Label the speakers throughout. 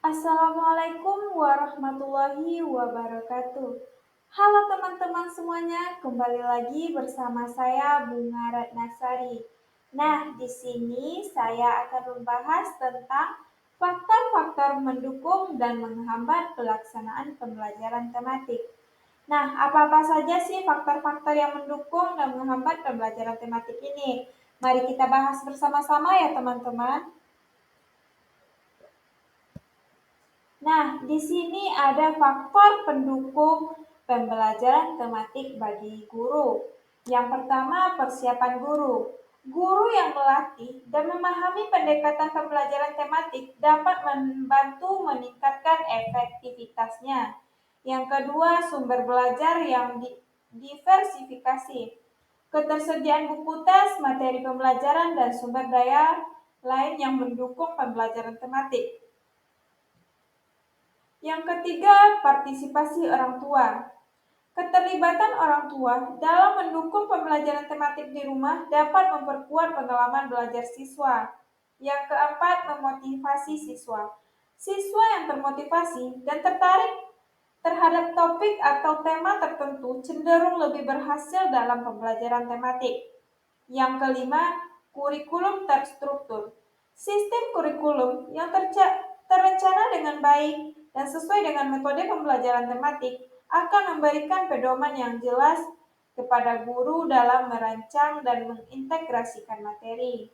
Speaker 1: Assalamualaikum warahmatullahi wabarakatuh. Halo teman-teman semuanya, kembali lagi bersama saya Bunga Ratnasari. Nah, di sini saya akan membahas tentang faktor-faktor mendukung dan menghambat pelaksanaan pembelajaran tematik. Nah, apa-apa saja sih faktor-faktor yang mendukung dan menghambat pembelajaran tematik ini? Mari kita bahas bersama-sama ya teman-teman. Nah, di sini ada faktor pendukung pembelajaran tematik bagi guru. Yang pertama, persiapan guru. Guru yang melatih dan memahami pendekatan pembelajaran tematik dapat membantu meningkatkan efektivitasnya. Yang kedua, sumber belajar yang diversifikasi. Ketersediaan buku tes, materi pembelajaran, dan sumber daya lain yang mendukung pembelajaran tematik. Yang ketiga, partisipasi orang tua. Keterlibatan orang tua dalam mendukung pembelajaran tematik di rumah dapat memperkuat pengalaman belajar siswa. Yang keempat, memotivasi siswa. Siswa yang termotivasi dan tertarik terhadap topik atau tema tertentu cenderung lebih berhasil dalam pembelajaran tematik. Yang kelima, kurikulum terstruktur. Sistem kurikulum yang terencana dengan baik dan sesuai dengan metode pembelajaran tematik akan memberikan pedoman yang jelas kepada guru dalam merancang dan mengintegrasikan materi.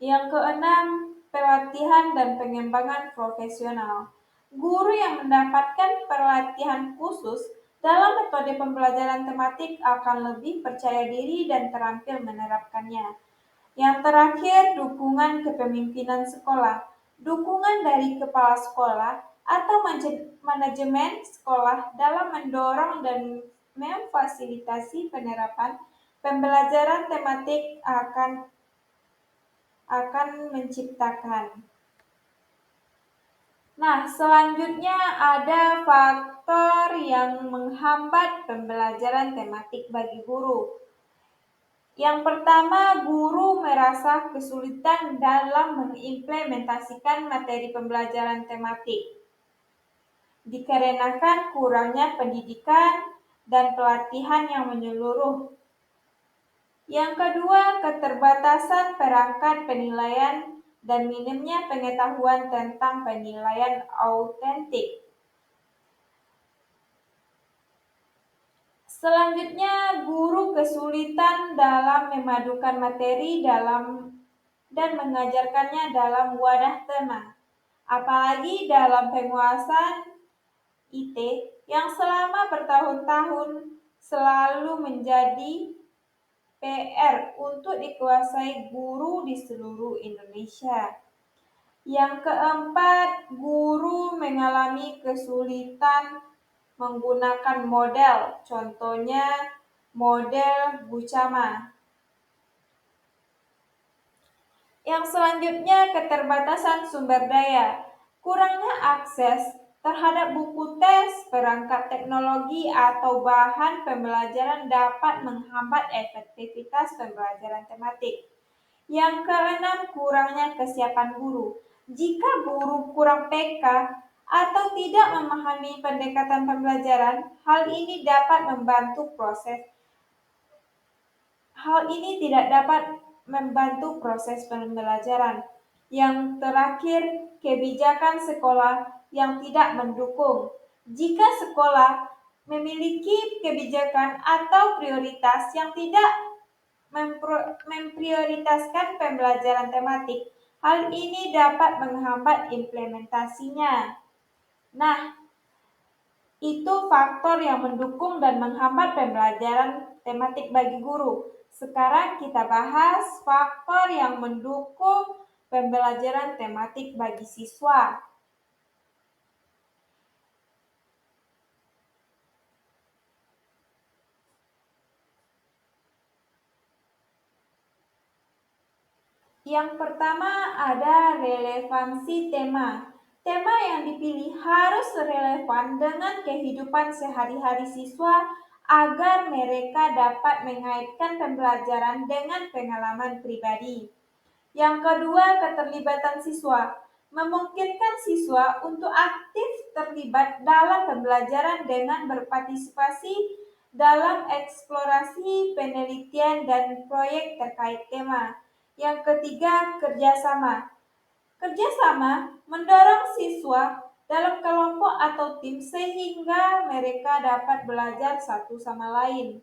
Speaker 1: Yang keenam, pelatihan dan pengembangan profesional. Guru yang mendapatkan pelatihan khusus dalam metode pembelajaran tematik akan lebih percaya diri dan terampil menerapkannya. Yang terakhir, dukungan kepemimpinan sekolah. Dukungan dari kepala sekolah atau manajemen sekolah dalam mendorong dan memfasilitasi penerapan pembelajaran tematik akan menciptakan. Nah, selanjutnya ada faktor yang menghambat pembelajaran tematik bagi guru. Yang pertama, guru merasa kesulitan dalam mengimplementasikan materi pembelajaran tematik, dikarenakan kurangnya pendidikan dan pelatihan yang menyeluruh. Yang kedua, keterbatasan perangkat penilaian dan minimnya pengetahuan tentang penilaian autentik. Selanjutnya, guru kesulitan dalam memadukan materi dan mengajarkannya dalam wadah tema, apalagi dalam penguasaan IT yang selama bertahun-tahun selalu menjadi PR untuk dikuasai guru di seluruh Indonesia. Yang keempat, guru mengalami kesulitan menggunakan model, contohnya model Bucama. Yang selanjutnya, keterbatasan sumber daya. Kurangnya akses terhadap buku tes, perangkat teknologi, atau bahan pembelajaran dapat menghambat efektivitas pembelajaran tematik. Yang keenam, kurangnya kesiapan guru. Jika guru kurang PK atau tidak memahami pendekatan pembelajaran, hal ini tidak dapat membantu proses pembelajaran. Yang terakhir, kebijakan sekolah yang tidak mendukung. Jika sekolah memiliki kebijakan atau prioritas yang tidak memprioritaskan pembelajaran tematik, hal ini dapat menghambat implementasinya. Nah, itu faktor yang mendukung dan menghambat pembelajaran tematik bagi guru. Sekarang kita bahas faktor yang mendukung pembelajaran tematik bagi siswa. Yang pertama ada relevansi tema. Tema yang dipilih harus relevan dengan kehidupan sehari-hari siswa agar mereka dapat mengaitkan pembelajaran dengan pengalaman pribadi. Yang kedua, keterlibatan siswa. memungkinkan siswa untuk aktif terlibat dalam pembelajaran dengan berpartisipasi dalam eksplorasi, penelitian, dan proyek terkait tema. Yang ketiga, kerjasama. Kerjasama mendorong siswa dalam kelompok atau tim sehingga mereka dapat belajar satu sama lain.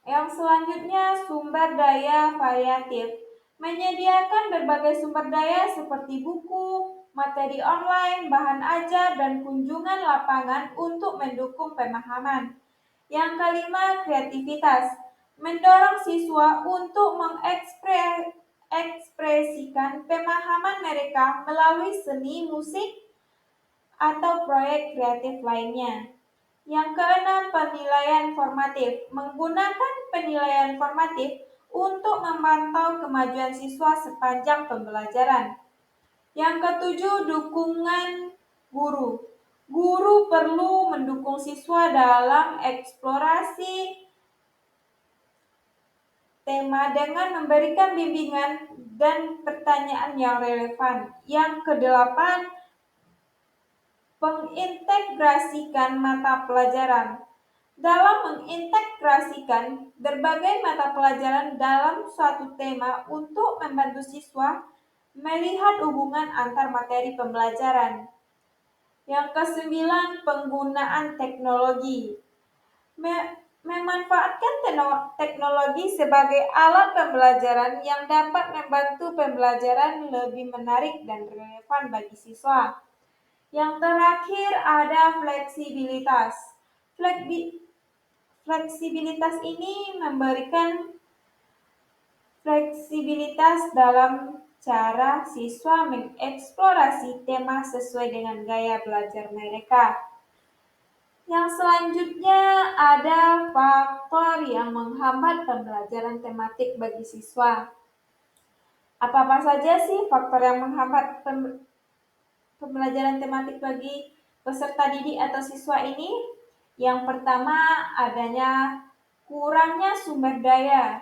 Speaker 1: Yang selanjutnya, sumber daya variatif. Menyediakan berbagai sumber daya seperti buku, materi online, bahan ajar, dan kunjungan lapangan untuk mendukung pemahaman. Yang kelima, kreativitas. Mendorong siswa untuk mengekspresikan pemahaman mereka melalui seni, musik, atau proyek kreatif lainnya. Yang keenam, penilaian formatif. Menggunakan penilaian formatif untuk memantau kemajuan siswa sepanjang pembelajaran. Yang ketujuh, dukungan guru. Guru perlu mendukung siswa dalam eksplorasi tema dengan memberikan bimbingan dan pertanyaan yang relevan. Yang kedelapan, mengintegrasikan mata pelajaran. Dalam mengintegrasikan berbagai mata pelajaran dalam suatu tema untuk membantu siswa melihat hubungan antar materi pembelajaran. Yang kesembilan, penggunaan teknologi. Memanfaatkan teknologi sebagai alat pembelajaran yang dapat membantu pembelajaran lebih menarik dan relevan bagi siswa. Yang terakhir ada fleksibilitas. Fleksibilitas ini memberikan fleksibilitas dalam cara siswa mengeksplorasi tema sesuai dengan gaya belajar mereka. Yang selanjutnya ada faktor yang menghambat pembelajaran tematik bagi siswa. Apa-apa saja sih faktor yang menghambat pembelajaran tematik bagi peserta didik atau siswa ini? Yang pertama, adanya kurangnya sumber daya.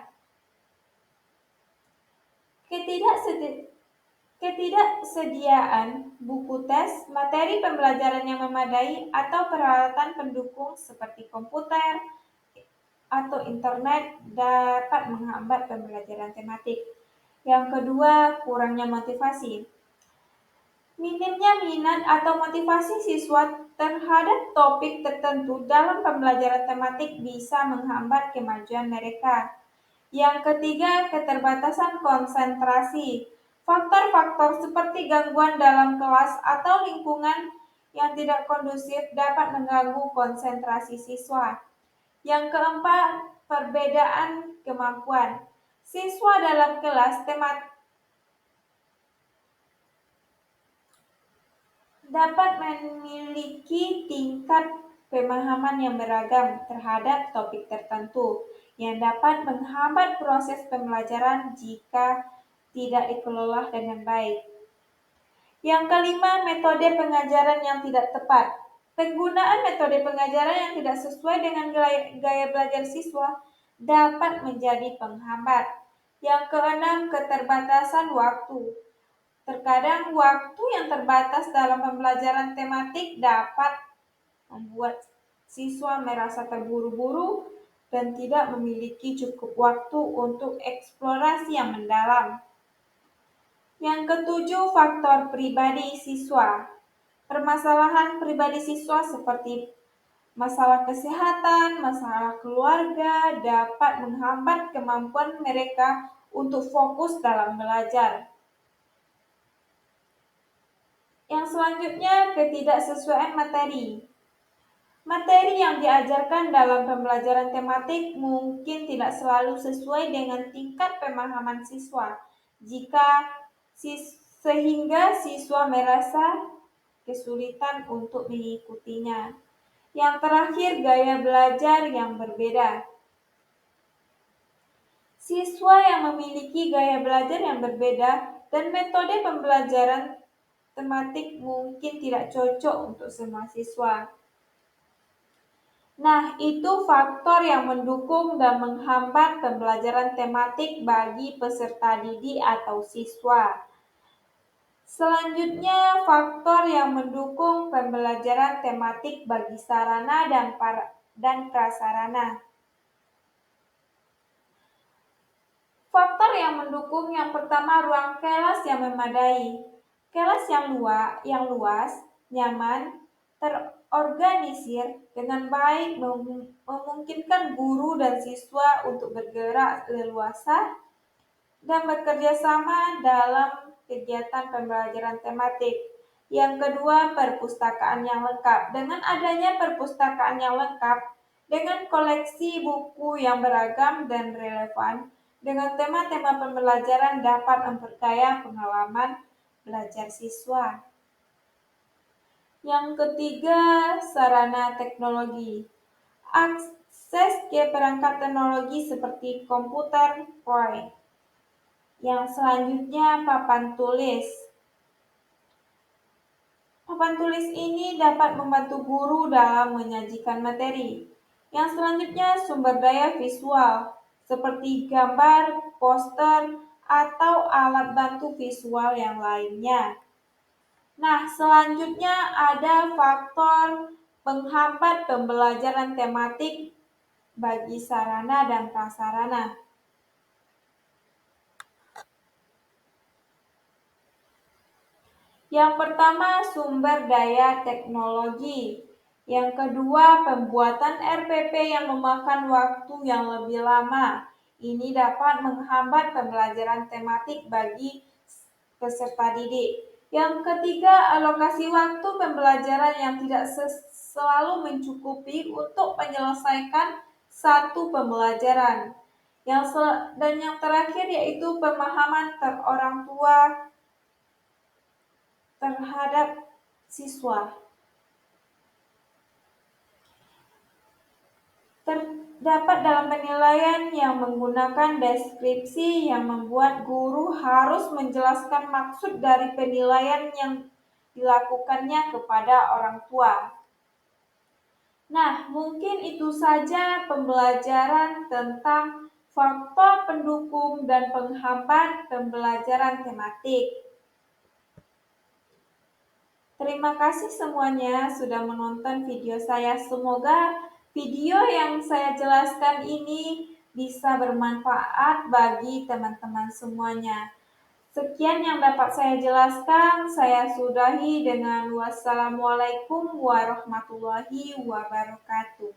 Speaker 1: Ketidaksediaan buku tes, materi pembelajaran yang memadai, atau peralatan pendukung seperti komputer atau internet dapat menghambat pembelajaran tematik. Yang kedua, kurangnya motivasi. Minimnya minat atau motivasi siswa terhadap topik tertentu dalam pembelajaran tematik bisa menghambat kemajuan mereka. Yang ketiga, keterbatasan konsentrasi. Faktor-faktor seperti gangguan dalam kelas atau lingkungan yang tidak kondusif dapat mengganggu konsentrasi siswa. Yang keempat, perbedaan kemampuan. Siswa dalam kelas dapat memiliki tingkat pemahaman yang beragam terhadap topik tertentu yang dapat menghambat proses pembelajaran jika tidak dikelola dengan baik. Yang kelima, metode pengajaran yang tidak tepat. Penggunaan metode pengajaran yang tidak sesuai dengan gaya belajar siswa dapat menjadi penghambat. Yang keenam, keterbatasan waktu. Terkadang waktu yang terbatas dalam pembelajaran tematik dapat membuat siswa merasa terburu-buru dan tidak memiliki cukup waktu untuk eksplorasi yang mendalam. Yang ketujuh, faktor pribadi siswa. Permasalahan pribadi siswa seperti masalah kesehatan, masalah keluarga dapat menghambat kemampuan mereka untuk fokus dalam belajar. Yang selanjutnya, ketidaksesuaian materi. Materi yang diajarkan dalam pembelajaran tematik mungkin tidak selalu sesuai dengan tingkat pemahaman siswa, sehingga siswa merasa kesulitan untuk mengikutinya. Yang terakhir, gaya belajar yang berbeda. Siswa yang memiliki gaya belajar yang berbeda dan metode pembelajaran tematik mungkin tidak cocok untuk semua siswa. Nah, itu faktor yang mendukung dan menghambat pembelajaran tematik bagi peserta didik atau siswa. Selanjutnya, faktor yang mendukung pembelajaran tematik bagi sarana dan prasarana. Faktor yang mendukung yang pertama ruang kelas yang memadai. Kelas yang luas, nyaman, terorganisir dengan baik memungkinkan guru dan siswa untuk bergerak leluasa dan bekerja sama dalam kegiatan pembelajaran tematik. Yang kedua, perpustakaan yang lengkap. Dengan adanya perpustakaan yang lengkap, dengan koleksi buku yang beragam dan relevan, dengan tema-tema pembelajaran dapat memperkaya pengalaman belajar siswa. Yang ketiga, sarana teknologi. Akses ke perangkat teknologi seperti komputer, point. Yang selanjutnya, papan tulis. Papan tulis ini dapat membantu guru dalam menyajikan materi. Yang selanjutnya, sumber daya visual, seperti gambar, poster, atau alat bantu visual yang lainnya. Nah, selanjutnya ada faktor penghambat pembelajaran tematik bagi sarana dan prasarana. Yang pertama, sumber daya teknologi. Yang kedua, pembuatan RPP yang memakan waktu yang lebih lama. Ini dapat menghambat pembelajaran tematik bagi peserta didik. Yang ketiga, alokasi waktu pembelajaran yang tidak selalu mencukupi untuk menyelesaikan satu pembelajaran. Dan yang terakhir yaitu pemahaman orang tua terhadap siswa. Terdapat dalam penilaian yang menggunakan deskripsi yang membuat guru harus menjelaskan maksud dari penilaian yang dilakukannya kepada orang tua. Nah, mungkin itu saja pembelajaran tentang faktor pendukung dan penghambat pembelajaran tematik. Terima kasih semuanya sudah menonton video saya. Semoga video yang saya jelaskan ini bisa bermanfaat bagi teman-teman semuanya. Sekian yang dapat saya jelaskan. Saya sudahi dengan wassalamualaikum warahmatullahi wabarakatuh.